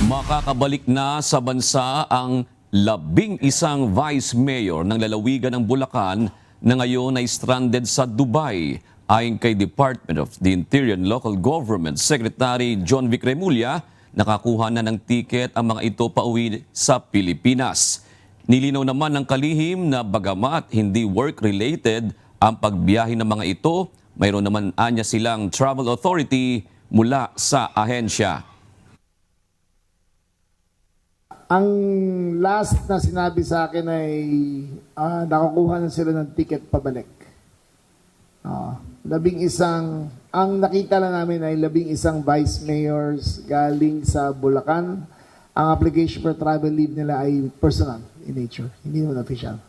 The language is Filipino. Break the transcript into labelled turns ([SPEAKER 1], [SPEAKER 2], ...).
[SPEAKER 1] Makakabalik na sa bansa ang 11 vice mayor ng lalawigan ng Bulacan na ngayon ay stranded sa Dubai. Ayon kay Department of the Interior and Local Government Secretary John Vic Remulla, nakakuha na ng tiket ang mga ito pauwi sa Pilipinas. Nilinaw naman ng kalihim na bagamat hindi work-related ang pagbiyahe ng mga ito, mayroon naman anya silang travel authority mula sa ahensya.
[SPEAKER 2] Ang last na sinabi sa akin ay nakakuha na sila ng ticket pabalik. 11, ang nakita lang namin ay 11 vice mayors galing sa Bulacan. Ang application for travel leave nila ay personal in nature, hindi naman official.